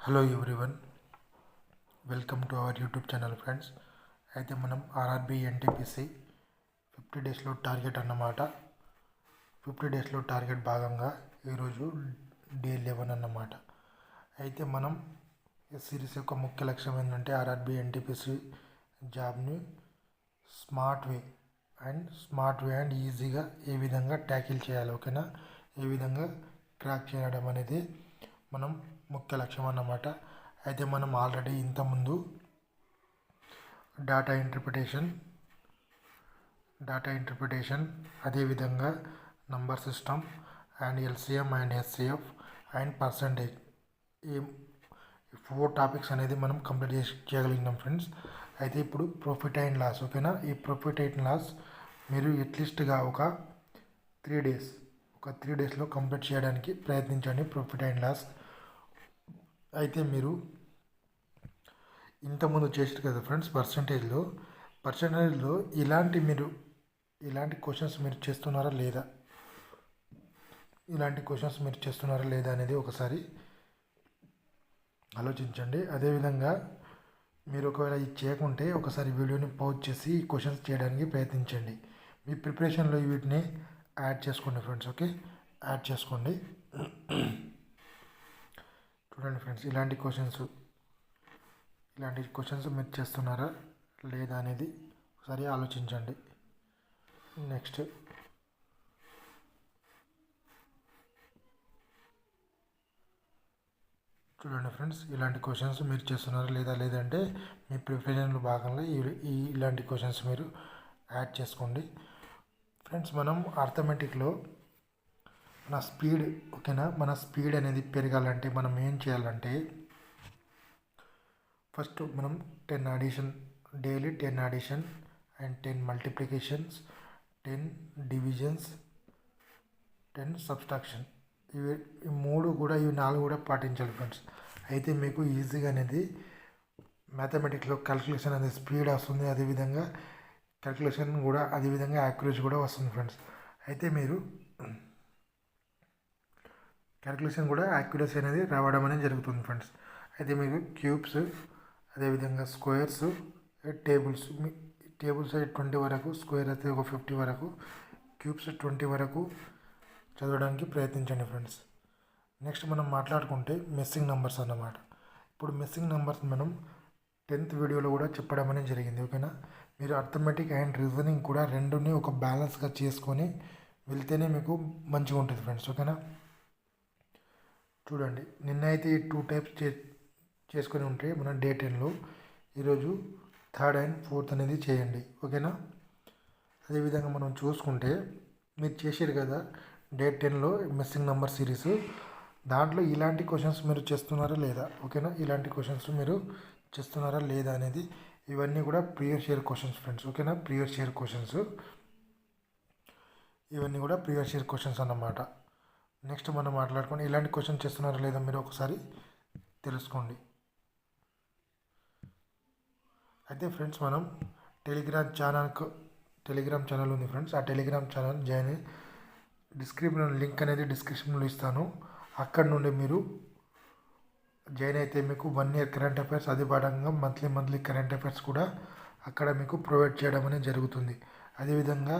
Hello everyone, welcome to our YouTube channel friends. అయితే మనం RRB NTPC 50 డేస్లో target అన్నమాట. 50 డేస్లో టార్గెట్ భాగంగా ఈరోజు డే 11 అన్నమాట. అయితే మనం ఈ సిరీస్ యొక్క ముఖ్య లక్ష్యం ఏంటంటే ఆర్ఆర్బి ఎన్టీపీసీ జాబ్ని స్మార్ట్ వే అండ్ ఈజీగా ఏ విధంగా ట్యాకిల్ చేయాలి, ఓకేనా, ఏ విధంగా క్రాక్ చేయడం అనేది మనం ముఖ్య లక్ష్యం అన్నమాట. అయితే మనం ఆల్రెడీ ఇంతకుముందు డేటా ఇంటర్ప్రిటేషన్ అదేవిధంగా number system and LCM and SCF and percentage ఈ 4 టాపిక్స్ అనేది మనం కంప్లీట్ చేయగలిగినాం ఫ్రెండ్స్. అయితే ఇప్పుడు ప్రాఫిట్ అండ్ లాస్, ఓకేనా. ఈ ప్రాఫిట్ అండ్ లాస్ మీరు అట్లీస్ట్గా ఒక 3 డేస్లో కంప్లీట్ చేయడానికి ప్రయత్నించండి, ప్రాఫిట్ అండ్ లాస్. అయితే మీరు ఇంతకుముందు చేసారు కదా ఫ్రెండ్స్, పర్సంటేజ్లో ఇలాంటి క్వశ్చన్స్ మీరు చేస్తున్నారా లేదా అనేది ఒకసారి ఆలోచించండి. అదేవిధంగా మీరు ఒకవేళ ఇది చేయకుంటే ఒకసారి వీడియోని పాజ్ చేసి ఈ క్వశ్చన్స్ చేయడానికి ప్రయత్నించండి. మీ ప్రిపరేషన్లో వీటిని యాడ్ చేసుకోండి ఫ్రెండ్స్, ఓకే, యాడ్ చేసుకోండి. చూడండి ఫ్రెండ్స్, ఇలాంటి క్వశ్చన్స్ మీరు చేస్తున్నారా లేదా అనేది ఒకసారి ఆలోచించండి. నెక్స్ట్ చూడండి ఫ్రెండ్స్, ఇలాంటి క్వశ్చన్స్ మీరు చేస్తున్నారా లేదంటే మీ ప్రిపరేషన్లో భాగంగా ఇలాంటి క్వశ్చన్స్ మీరు యాడ్ చేసుకోండి ఫ్రెండ్స్. మనం అర్థమెటిక్లో మన స్పీడ్, ఓకేనా, మన స్పీడ్ అనేది పెరగాలంటే మనం ఏం చేయాలంటే ఫస్ట్ మనం 10 addition daily, 10 addition and 10 multiplications, 10 divisions, 10 subtraction, ఇవి 4 కూడా పాటించాలి ఫ్రెండ్స్. అయితే మీకు ఈజీగా అనేది మ్యాథమెటిక్స్లో క్యాల్కులేషన్ అనేది స్పీడ్ వస్తుంది, అదేవిధంగా క్యాల్కులేషన్ కూడా అదేవిధంగా యాక్యురసీ కూడా వస్తుంది ఫ్రెండ్స్. అయితే మీరు క్యాల్కులేషన్ కూడా యాక్యురసీ అనేది రావడం అనేది జరుగుతుంది ఫ్రెండ్స్. అయితే మీకు క్యూబ్స్, అదేవిధంగా స్క్వేర్స్, టేబుల్స్ 20 వరకు, స్క్వేర్ అయితే ఒక 50 వరకు, క్యూబ్స్ 20 వరకు చదవడానికి ప్రయత్నించండి ఫ్రెండ్స్. నెక్స్ట్ మనం మాట్లాడుకుంటే మిస్సింగ్ నెంబర్స్ అన్నమాట. ఇప్పుడు మిస్సింగ్ నెంబర్స్ మనం 10th వీడియోలో కూడా చెప్పడం అనేది జరిగింది, ఓకేనా. మీరు అర్థమెటిక్ అండ్ రీజనింగ్ కూడా రెండుని ఒక బ్యాలెన్స్గా చేసుకొని వెళ్తేనే మీకు మంచిగా ఉంటుంది ఫ్రెండ్స్, ఓకేనా. చూడండి, నిన్న అయితే 2 టైప్స్ చేసుకొని ఉంటే మన డే 10లో ఈరోజు 3rd and 4th అనేది చేయండి, ఓకేనా. అదేవిధంగా మనం చూసుకుంటే మీరు చేసారు కదా డే 10లో మిస్సింగ్ నెంబర్ సిరీస్, దాంట్లో ఇలాంటి క్వశ్చన్స్ మీరు చేస్తున్నారా లేదా, ఓకేనా. ఇలాంటి క్వశ్చన్స్ మీరు చేస్తున్నారా లేదా అనేది ఇవన్నీ కూడా ప్రీవియస్ ఇయర్ క్వశ్చన్స్ ఫ్రెండ్స్, ఓకేనా. ఇవన్నీ కూడా ప్రీవియస్ ఇయర్ క్వశ్చన్స్ అన్నమాట. నెక్స్ట్ మనం మాట్లాడుకొని ఇలాంటి క్వశ్చన్ చేస్తున్నారా లేదా మీరు ఒకసారి తెలుసుకోండి. అయితే ఫ్రెండ్స్, మనం టెలిగ్రామ్ ఛానల్ ఉంది ఫ్రెండ్స్. ఆ టెలిగ్రామ్ ఛానల్ జాయిన్ లింక్ అనేది డిస్క్రిప్షన్లో ఇస్తాను. అక్కడ నుండి మీరు జాయిన్ అయితే మీకు 1 year కరెంట్ అఫైర్స్, అదే పాఠంగా మంత్లీ కరెంట్ అఫైర్స్ కూడా అక్కడ మీకు ప్రొవైడ్ చేయడం అనేది జరుగుతుంది. అదేవిధంగా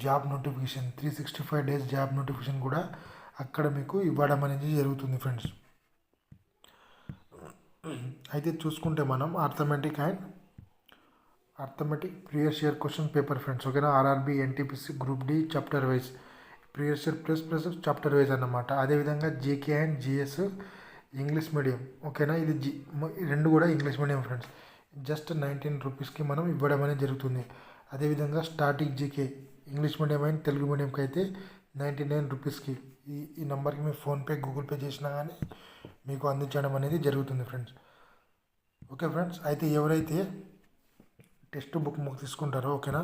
job notification 365 days job notification కూడా అక్కడ మీకు ఇవ్వడం అనేది జరుగుతుంది ఫ్రెండ్స్. అయితే చూసుకుంటే మనం arithmetic previous year question paper friends, ఓకేనా. RRB NTPC group D chapter wise previous year plus chapter wise అన్నమాట. అదేవిధంగా GK and GS English medium, ఓకేనా. ఇది రెండు కూడా ఇంగ్లీష్ మీడియం ఫ్రెండ్స్. జస్ట్ 19 రూపీస్కి మనం ఇవ్వడం అనేది జరుగుతుంది. అదేవిధంగా static GK English medium and Telugu మీడియంకి అయితే 99 రూపీస్కి ఈ నెంబర్కి మీ ఫోన్పే, గూగుల్ పే చేసినా కానీ మీకు అందించడం అనేది జరుగుతుంది ఫ్రెండ్స్, ఓకే ఫ్రెండ్స్. అయితే ఎవరైతే టెక్స్ట్ బుక్ తీసుకుంటారో, ఓకేనా,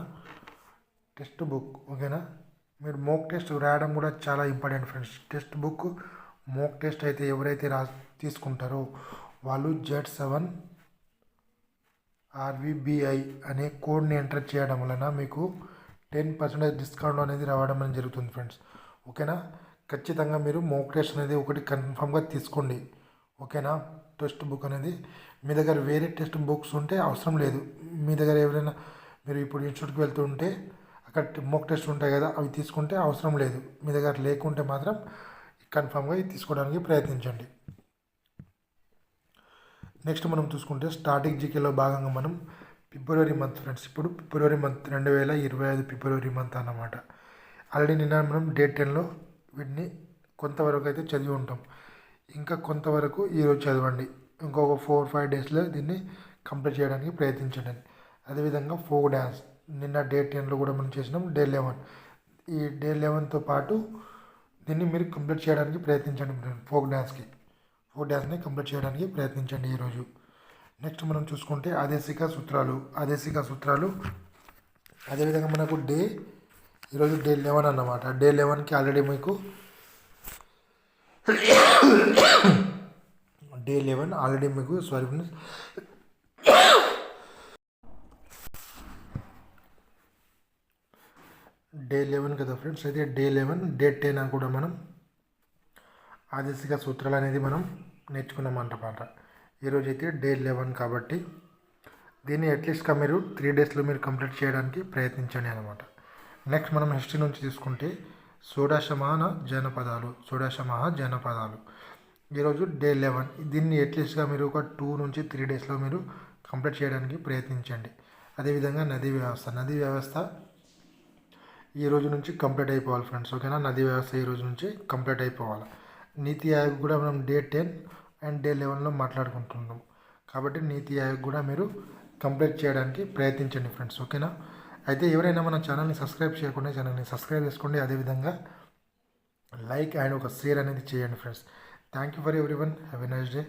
ఓకేనా, మీరు మోక్ టెస్ట్ రాయడం కూడా చాలా important friends. Text book mock test అయితే ఎవరైతే తీసుకుంటారో వాళ్ళు Z7 RVBI అనే కోడ్ని ఎంటర్ చేయడం వలన మీకు 10% డిస్కౌంట్ అనేది రావడం అనేది జరుగుతుంది ఫ్రెండ్స్, ఓకేనా. ఖచ్చితంగా మీరు మోక్ టెస్ట్ అనేది ఒకటి కన్ఫామ్గా తీసుకోండి, ఓకేనా. టెక్స్ట్ బుక్ అనేది మీ దగ్గర వేరే టెక్స్ట్ బుక్స్ ఉంటే అవసరం లేదు. మీ దగ్గర ఎవరైనా మీరు ఇప్పుడు ఇన్స్టిట్యూట్కి వెళ్తుంటే అక్కడ మోక్ టెస్ట్ ఉంటాయి కదా, అవి తీసుకుంటే అవసరం లేదు. మీ దగ్గర లేకుంటే మాత్రం కన్ఫామ్గా ఇది తీసుకోవడానికి ప్రయత్నించండి. నెక్స్ట్ మనం చూసుకుంటే స్టాటిక్ జీకేలో భాగంగా మనం ఫిబ్రవరి మంత్ ఫ్రెండ్స్, ఇప్పుడు ఫిబ్రవరి మంత్ 2025 ఫిబ్రవరి మంత్ అన్నమాట. ఆల్రెడీ నిన్న మనం డేట్ 10లో వీటిని కొంతవరకు అయితే చదివి ఉంటాం. ఇంకా కొంతవరకు ఈరోజు చదవండి. ఇంకొక 4-5 డేస్లో దీన్ని కంప్లీట్ చేయడానికి ప్రయత్నించండి. అదేవిధంగా ఫోక్ డ్యాన్స్ నిన్న డే 10లో కూడా మనం చేసినాం. డే 11 ఈ డే 11తో పాటు దీన్ని మీరు కంప్లీట్ చేయడానికి ప్రయత్నించండి. ఫోక్ డ్యాన్స్ని కంప్లీట్ చేయడానికి ప్రయత్నించండి ఈరోజు. నెక్స్ట్ మనం చూసుకుంటే ఆదేశిక సూత్రాలు అదేవిధంగా మనకు ఈరోజు డే 11 అన్నమాట. డే 11కి ఆల్రెడీ మీకు డే 11 ఆల్రెడీ మీకు డే 11 కదా ఫ్రెండ్స్. అయితే డే 11 డే 10 అని కూడా మనం ఆదేశిక సూత్రాలు అనేది మనం నేర్చుకున్నాం అన్నమాట. ఈరోజు అయితే డే 11 కాబట్టి దీన్ని అట్లీస్ట్గా మీరు 3 డేస్లో మీరు కంప్లీట్ చేయడానికి ప్రయత్నించండి అనమాట. నెక్స్ట్ మనం హిస్టరీ నుంచి తీసుకుంటే షోడశమాన జనపదాలు ఈరోజు డే 11. దీన్ని అట్లీస్ట్గా మీరు ఒక 2 నుంచి 3 డేస్లో మీరు కంప్లీట్ చేయడానికి ప్రయత్నించండి. అదేవిధంగా నదీ వ్యవస్థ ఈ రోజు నుంచి కంప్లీట్ అయిపోవాలి ఫ్రెండ్స్. ఓకేనా. నదీ వ్యవస్థ ఈ రోజు నుంచి కంప్లీట్ అయిపోవాలి. నీతి ఆయోగ్ కూడా మనం డే 10 అండ్ డే 11లో మాట్లాడుకుంటున్నాం కాబట్టి నీతి ఆయోగ్ కూడా మీరు కంప్లీట్ చేయడానికి ప్రయత్నించండి ఫ్రెండ్స్. ఓకేనా. అయితే ఎవరైనా మన ఛానల్ని సబ్స్క్రైబ్ చేయకుండా ఛానల్ని సబ్స్క్రైబ్ చేసుకోండి. అదేవిధంగా లైక్ అండ్ ఒక షేర్ అనేది చేయండి friends. Thank you for everyone. Have a nice day.